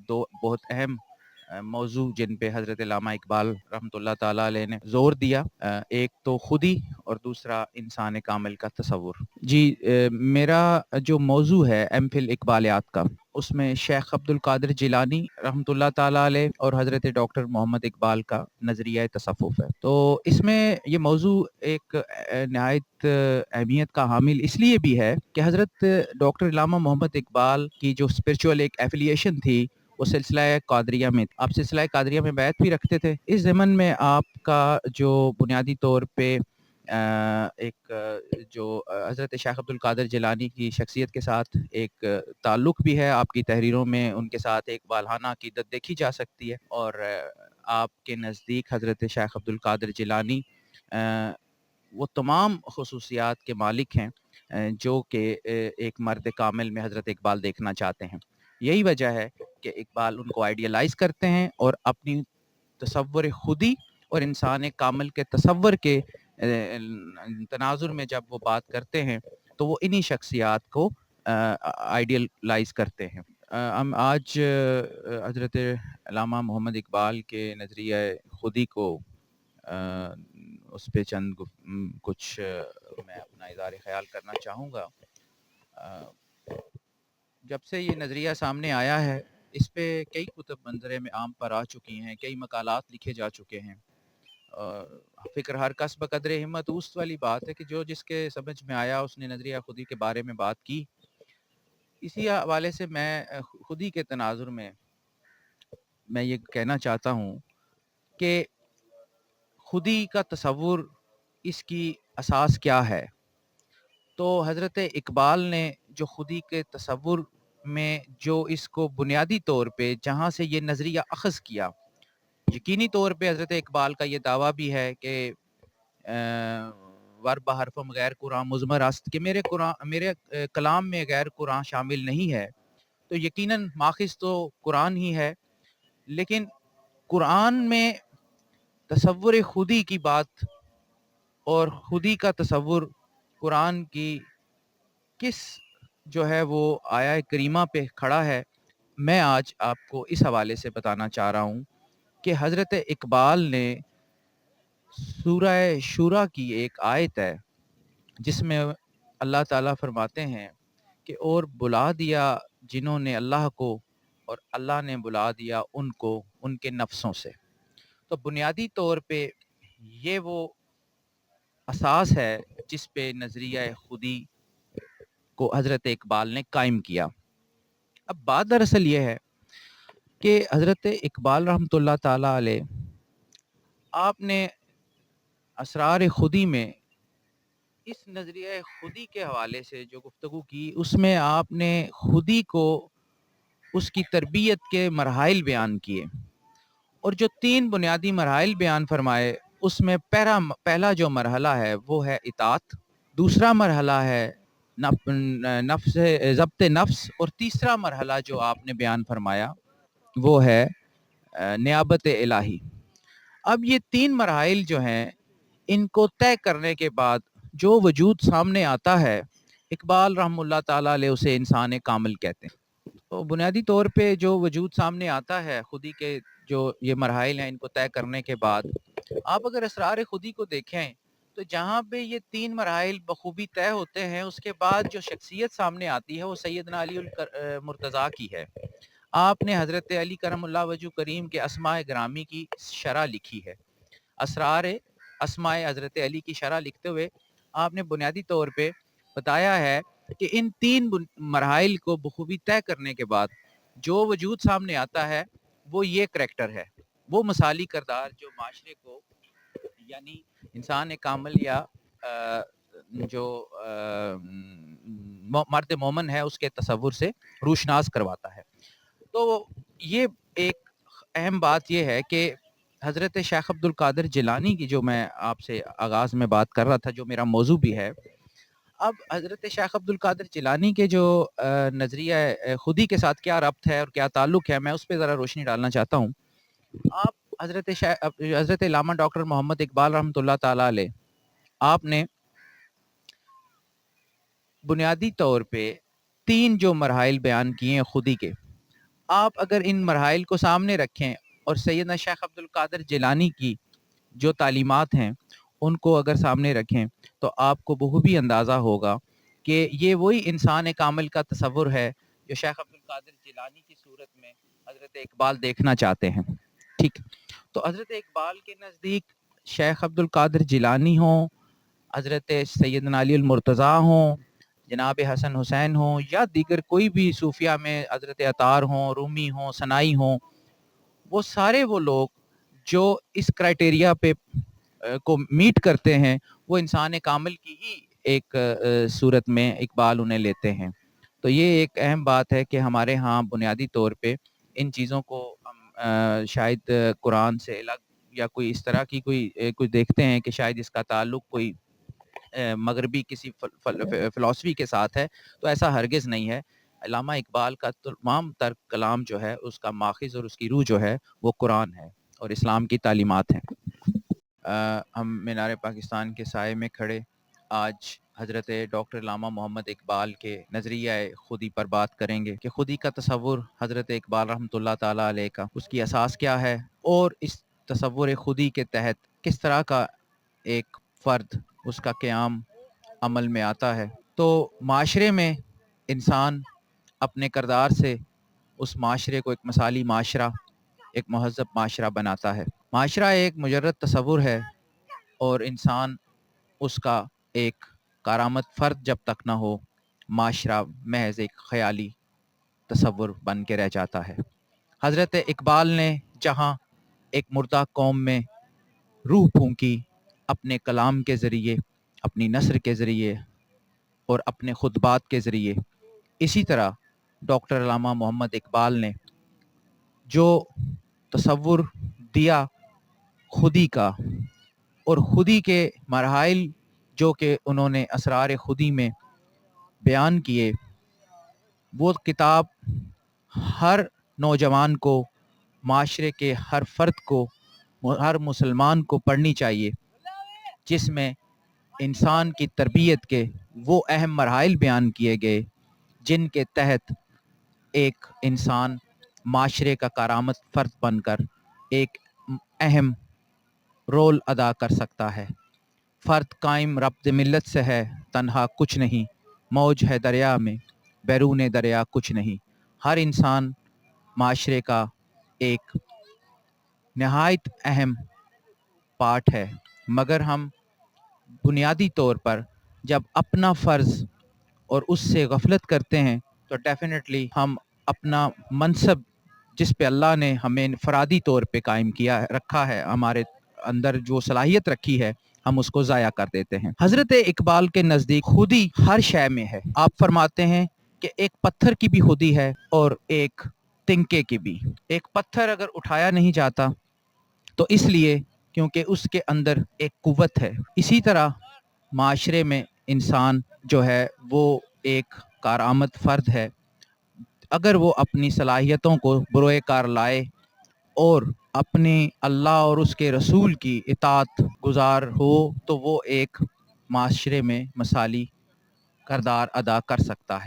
دو بہت اہم موضوع جن پہ حضرت علامہ اقبال رحمۃ اللہ تعالیٰ علیہ نے زور دیا، ایک تو خودی اور دوسرا انسان کامل کا تصور۔ جی، میرا جو موضوع ہے ایم فل اقبالیات کا، اس میں شیخ عبد القادر جیلانی رحمۃ اللہ تعالیٰ علیہ اور حضرت ڈاکٹر محمد اقبال کا نظریہ تصوف ہے۔ تو اس میں یہ موضوع ایک نہایت اہمیت کا حامل اس لیے بھی ہے کہ حضرت ڈاکٹر علامہ محمد اقبال کی جو اسپرچول ایک ایفیلیشن تھی وہ سلسلہ قادریہ میں، آپ سلسلہ قادریہ میں بیعت بھی رکھتے تھے۔ اس ضمن میں آپ کا جو بنیادی طور پہ ایک جو حضرت شیخ عبد القادر جیلانی کی شخصیت کے ساتھ ایک تعلق بھی ہے، آپ کی تحریروں میں ان کے ساتھ ایک بالہانہ عقیدت دیکھی جا سکتی ہے، اور آپ کے نزدیک حضرت شیخ عبد القادر جیلانی وہ تمام خصوصیات کے مالک ہیں جو کہ ایک مرد کامل میں حضرت اقبال دیکھنا چاہتے ہیں۔ یہی وجہ ہے کہ اقبال ان کو آئیڈیلائز کرتے ہیں اور اپنی تصور خودی اور انسان کامل کے تصور کے تناظر میں جب وہ بات کرتے ہیں تو وہ انہی شخصیات کو آئیڈیلائز کرتے ہیں۔ ہم آج حضرت علامہ محمد اقبال کے نظریہ خودی کو اس پہ چند کچھ میں اپنا اظہار خیال کرنا چاہوں گا۔ جب سے یہ نظریہ سامنے آیا ہے اس پہ کئی کتب منظر میں عام پر آ چکی ہیں، کئی مقالات لکھے جا چکے ہیں۔ فکر ہر کس بقدر ہمت اوست والی بات ہے کہ جو جس کے سمجھ میں آیا اس نے نظریہ خودی کے بارے میں بات کی۔ اسی حوالے سے میں خودی کے تناظر میں یہ کہنا چاہتا ہوں کہ خودی کا تصور اس کی اساس کیا ہے۔ تو حضرت اقبال نے جو خودی کے تصور میں جو اس کو بنیادی طور پہ جہاں سے یہ نظریہ اخذ کیا، یقینی طور پہ حضرت اقبال کا یہ دعویٰ بھی ہے کہ ور بحرفم غیر قرآن مضمر است، کہ میرے کلام میں غیر قرآن شامل نہیں ہے، تو یقیناً ماخذ تو قرآن ہی ہے، لیکن قرآن میں تصور خودی کی بات اور خودی کا تصور قرآن کی کس جو ہے وہ آیہ کریمہ پہ کھڑا ہے، میں آج آپ کو اس حوالے سے بتانا چاہ رہا ہوں کہ حضرت اقبال نے سورہ شورا کی ایک آیت ہے جس میں اللہ تعالیٰ فرماتے ہیں کہ اور بلا دیا جنہوں نے اللہ کو اور اللہ نے بلا دیا ان کو ان کے نفسوں سے۔ تو بنیادی طور پہ یہ وہ اساس ہے جس پہ نظریہ خودی کو حضرت اقبال نے قائم کیا۔ اب بات دراصل یہ ہے کہ حضرت اقبال رحمۃ اللہ تعالیٰ علیہ، آپ نے اسرار خودی میں اس نظریہ خودی کے حوالے سے جو گفتگو کی، اس میں آپ نے خودی کو اس کی تربیت کے مراحل بیان کیے، اور جو 3 بنیادی مراحل بیان فرمائے اس میں پہلا جو مرحلہ ہے وہ ہے اطاعت، دوسرا مرحلہ ہے نفس ضبط نفس، اور تیسرا مرحلہ جو آپ نے بیان فرمایا وہ ہے نیابت الہی۔ اب یہ 3 مراحل جو ہیں ان کو طے کرنے کے بعد جو وجود سامنے آتا ہے، اقبال رحم اللہ تعالیٰ علیہ اسے انسان کامل کہتے ہیں۔ تو بنیادی طور پہ جو وجود سامنے آتا ہے خودی کے جو یہ مراحل ہیں ان کو طے کرنے کے بعد، آپ اگر اسرار خودی کو دیکھیں تو جہاں پہ یہ 3 مراحل بخوبی طے ہوتے ہیں، اس کے بعد جو شخصیت سامنے آتی ہے وہ سیدنا علی مرتضیٰ کی ہے۔ آپ نے حضرت علی کرم اللہ وجہ کریم کے اسماء گرامی کی شرح لکھی ہے۔ اسرار اسماء حضرت علی کی شرح لکھتے ہوئے آپ نے بنیادی طور پہ بتایا ہے کہ ان 3 مراحل کو بخوبی طے کرنے کے بعد جو وجود سامنے آتا ہے وہ یہ کریکٹر ہے، وہ مثالی کردار جو معاشرے کو، یعنی انسان کامل یا جو مرد مومن ہے اس کے تصور سے روشناس کرواتا ہے۔ تو یہ ایک اہم بات یہ ہے کہ حضرت شیخ عبد القادر جیلانی کی جو میں آپ سے آغاز میں بات کر رہا تھا، جو میرا موضوع بھی ہے، اب حضرت شیخ عبد القادر جیلانی کے جو نظریہ خودی کے ساتھ کیا ربط ہے اور کیا تعلق ہے، میں اس پہ ذرا روشنی ڈالنا چاہتا ہوں۔ آپ حضرت علامہ ڈاکٹر محمد اقبال رحمۃ اللہ تعالیٰ علیہ، آپ نے بنیادی طور پہ 3 جو مراحل بیان کیے ہیں خودی کے، آپ اگر ان مراحل کو سامنے رکھیں اور سیدنا شیخ عبد القادر جیلانی کی جو تعلیمات ہیں ان کو اگر سامنے رکھیں تو آپ کو بخوبی اندازہ ہوگا کہ یہ وہی انسان کامل کا تصور ہے جو شیخ عبد القادر جیلانی کی صورت میں حضرت اقبال دیکھنا چاہتے ہیں. ٹھیک، تو حضرت اقبال کے نزدیک شیخ عبد القادر جیلانی ہوں، حضرت سیدنا علی المرتضیٰ ہوں، جناب حسن حسین ہوں، یا دیگر کوئی بھی صوفیہ میں حضرت عطار ہوں، رومی ہوں، سنائی ہوں، وہ سارے وہ لوگ جو اس کرائٹیریا پہ کو میٹ کرتے ہیں وہ انسان کامل کی ہی ایک صورت میں اقبال انہیں لیتے ہیں. تو یہ ایک اہم بات ہے کہ ہمارے ہاں بنیادی طور پہ ان چیزوں کو ہم شاید قرآن سے الگ یا کوئی اس طرح کی کوئی دیکھتے ہیں کہ شاید اس کا تعلق کوئی مغربی کسی فلسفی کے ساتھ ہے، تو ایسا ہرگز نہیں ہے. علامہ اقبال کا تمام تر کلام جو ہے اس کا ماخذ اور اس کی روح جو ہے وہ قرآن ہے اور اسلام کی تعلیمات ہیں. ہم مینار پاکستان کے سائے میں کھڑے آج حضرت ڈاکٹر علامہ محمد اقبال کے نظریہ خودی پر بات کریں گے کہ خودی کا تصور حضرت اقبال رحمۃ اللہ تعالیٰ علیہ کا اس کی اساس کیا ہے اور اس تصور خودی کے تحت کس طرح کا ایک فرد اس کا قیام عمل میں آتا ہے. تو معاشرے میں انسان اپنے کردار سے اس معاشرے کو ایک مثالی معاشرہ، ایک مہذب معاشرہ بناتا ہے. معاشرہ ایک مجرد تصور ہے اور انسان اس کا ایک کارآمد فرد جب تک نہ ہو معاشرہ محض ایک خیالی تصور بن کے رہ جاتا ہے. حضرت اقبال نے جہاں ایک مردہ قوم میں روح پھونکی اپنے کلام کے ذریعے، اپنی نثر کے ذریعے اور اپنے خطبات کے ذریعے، اسی طرح ڈاکٹر علامہ محمد اقبال نے جو تصور دیا خودی کا اور خودی کے مراحل جو کہ انہوں نے اسرار خودی میں بیان کیے، وہ کتاب ہر نوجوان کو، معاشرے کے ہر فرد کو، ہر مسلمان کو پڑھنی چاہیے، جس میں انسان کی تربیت کے وہ اہم مراحل بیان کیے گئے جن کے تحت ایک انسان معاشرے کا کارآمد فرد بن کر ایک اہم رول ادا کر سکتا ہے. فرد قائم ربط ملت سے ہے، تنہا کچھ نہیں، موج ہے دریا میں، بیرون دریا کچھ نہیں. ہر انسان معاشرے کا ایک نہایت اہم پارٹ ہے، مگر ہم بنیادی طور پر جب اپنا فرض اور اس سے غفلت کرتے ہیں تو ڈیفینیٹلی ہم اپنا منصب جس پہ اللہ نے ہمیں انفرادی طور پہ قائم کیا ہے، رکھا ہے، ہمارے اندر جو صلاحیت رکھی ہے، ہم اس کو ضائع کر دیتے ہیں. حضرت اقبال کے نزدیک خودی ہر شے میں ہے. آپ فرماتے ہیں کہ ایک پتھر کی بھی خودی ہے اور ایک تنکے کی بھی. ایک پتھر اگر اٹھایا نہیں جاتا تو اس لیے کیونکہ اس کے اندر ایک قوت ہے. اسی طرح معاشرے میں انسان جو ہے وہ ایک کارآمد فرد ہے. اگر وہ اپنی صلاحیتوں کو بروئے کار لائے اور اپنے اللہ اور اس کے رسول کی اطاعت گزار ہو تو وہ ایک معاشرے میں مثالی کردار ادا کر سکتا ہے.